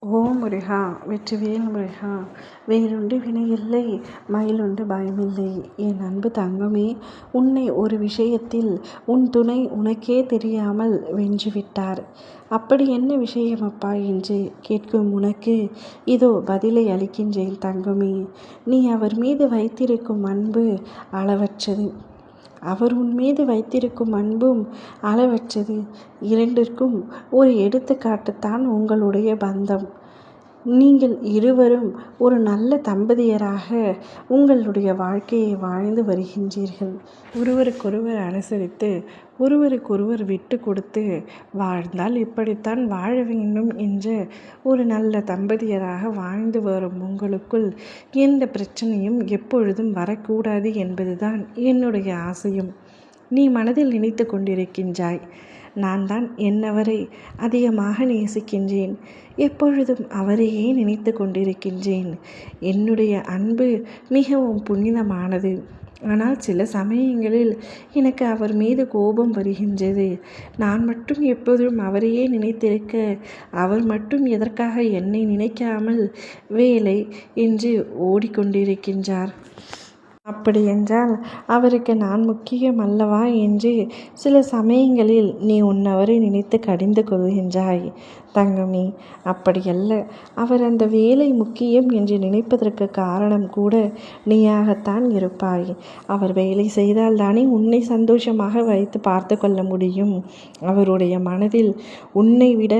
ஓ முருகா! வெற்றிவேல் முருகா! வேலுண்டு வினையில்லை, மயிலுண்டு பயமில்லை. என் அன்பு தங்கமே, உன்னை ஒரு விஷயத்தில் உன் துணை உனக்கே தெரியாமல் வென்றுவிட்டார். அப்படி என்ன விஷயம் அப்பா என்று கேட்கும் உனக்கு இதோ பதிலை அளிக்கின்றேன் தங்கமே. நீ அவர் மீது வைத்திருக்கும் அன்பு அளவற்றது. அவர் உன் மீது வைத்திருக்கும் அன்பும் அளவற்றது. இரண்டிற்கும் ஒரு எடுத்துக்காட்டுத்தான் உங்களுடைய பந்தம். நீங்கள் இருவரும் ஒரு நல்ல தம்பதியராக உங்களுடைய வாழ்க்கையை வாழ்ந்து வருகின்றீர்கள். ஒருவருக்கொருவர் அனுசரித்து, ஒருவருக்கொருவர் விட்டு கொடுத்து வாழ்ந்தால் இப்படித்தான் வாழ வேண்டும் என்ற ஒரு நல்ல தம்பதியராக வாழ்ந்து வரும் உங்களுக்குள் எந்த பிரச்சனையும் எப்பொழுதும் வரக்கூடாது என்பதுதான் என்னுடைய ஆசையும். நீ மனதில் நினைத்து கொண்டிருக்கின்றாய், நான் தான் என்னவரை அதிகமாக நேசிக்கின்றேன், எப்பொழுதும் அவரையே நினைத்து கொண்டிருக்கின்றேன். என்னுடைய அன்பு மிகவும் புனிதமானது. ஆனால் சில சமயங்களில் எனக்கு அவர் மீது கோபம் வருகின்றது. நான் மட்டும் எப்போதும் அவரையே நினைத்திருக்க, அவர் மட்டும் எதற்காக என்னை நினைக்காமல் வேலை என்று ஓடிக்கொண்டிருக்கின்றார். அப்படியென்றால் அவருக்கு நான் முக்கியம் அல்லவா என்று சில சமயங்களில் நீ உன்னவரை நினைத்து கடிந்து கொள்கின்றாய். தங்கமே, அப்படியல்ல. அவர் அந்த வேலை முக்கியம் என்று நினைப்பதற்கு காரணம் கூட நீயாகத்தான் இருப்பாய். அவர் வேலை செய்தால் தானே உன்னை சந்தோஷமாக வைத்து பார்த்து கொள்ள முடியும். அவருடைய மனதில் உன்னை விட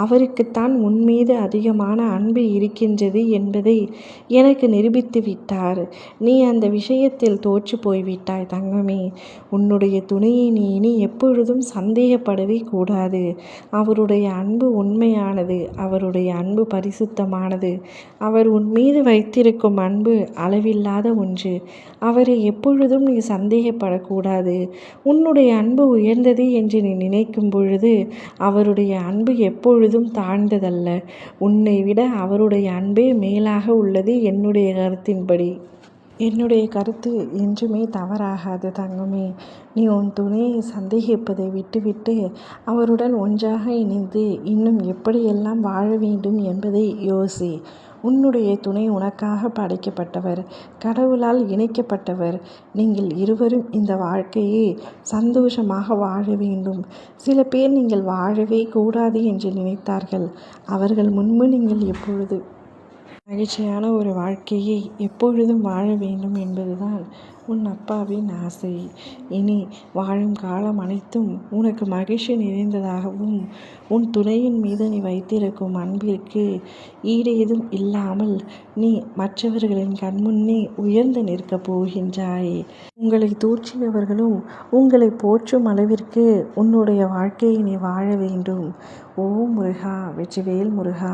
அவருக்குத்தான் உன் மீது அதிகமான அன்பு இருக்கின்றது என்பதை எனக்கு நிரூபித்து விட்டார். நீ அந்த விஷயத்தில் தோற்று போய்விட்டாய் தங்கமே. உன்னுடைய துணையை நீ இனி எப்பொழுதும் சந்தேகப்படவே கூடாது. அவருடைய அன்பு உண்மையானது, அவருடைய அன்பு பரிசுத்தமானது. அவர் உன் மீது வைத்திருக்கும் அன்பு அளவில்லாத ஒன்று. அவரை எப்பொழுதும் நீ சந்தேகப்படக்கூடாது. உன்னுடைய அன்பு உயர்ந்தது என்று நீ நினைக்கும் பொழுது அவருடைய அன்பு எப்பொழுதும் தாழ்ந்ததல்ல. உன்னை விட அவருடைய அன்பே மேலாக உள்ளது என்னுடைய கருத்தின்படி. என்னுடைய கருத்து என்றுமே தவறாகாது தங்கமே. நீ உன் துணையை சந்தேகிப்பதை விட்டுவிட்டு அவருடன் ஒன்றாக இணைந்து இன்னும் எப்படியெல்லாம் வாழ வேண்டும் என்பதை யோசி. உன்னுடைய துணை உனக்காக படைக்கப்பட்டவர், கடவுளால் இணைக்கப்பட்டவர். நீங்கள் இருவரும் இந்த வாழ்க்கையை சந்தோஷமாக வாழ வேண்டும். சில பேர் நீங்கள் வாழவே கூடாது என்று நினைத்தார்கள். அவர்கள் முன்பு நீங்கள் எப்பொழுது மகிழ்ச்சியான ஒரு வாழ்க்கையை எப்பொழுதும் வாழ வேண்டும் என்பதுதான் உன் அப்பாவின் ஆசை. இனி வாழும் காலம் அனைத்தும் உனக்கு மகிழ்ச்சி நிறைந்ததாகவும், உன் துணையின் மீது நீ வைத்திருக்கும் அன்பிற்கு ஈடேதும் இல்லாமல் நீ மற்றவர்களின் கண்முன்னே உயர்ந்து நிற்கப் போகின்றாய். உங்களை தூற்றியவர்களும் உங்களை போற்றும் அளவிற்கு உன்னுடைய வாழ்க்கையை நீ வாழ வேண்டும். ஓ முருகா! வெற்றிவேல் முருகா!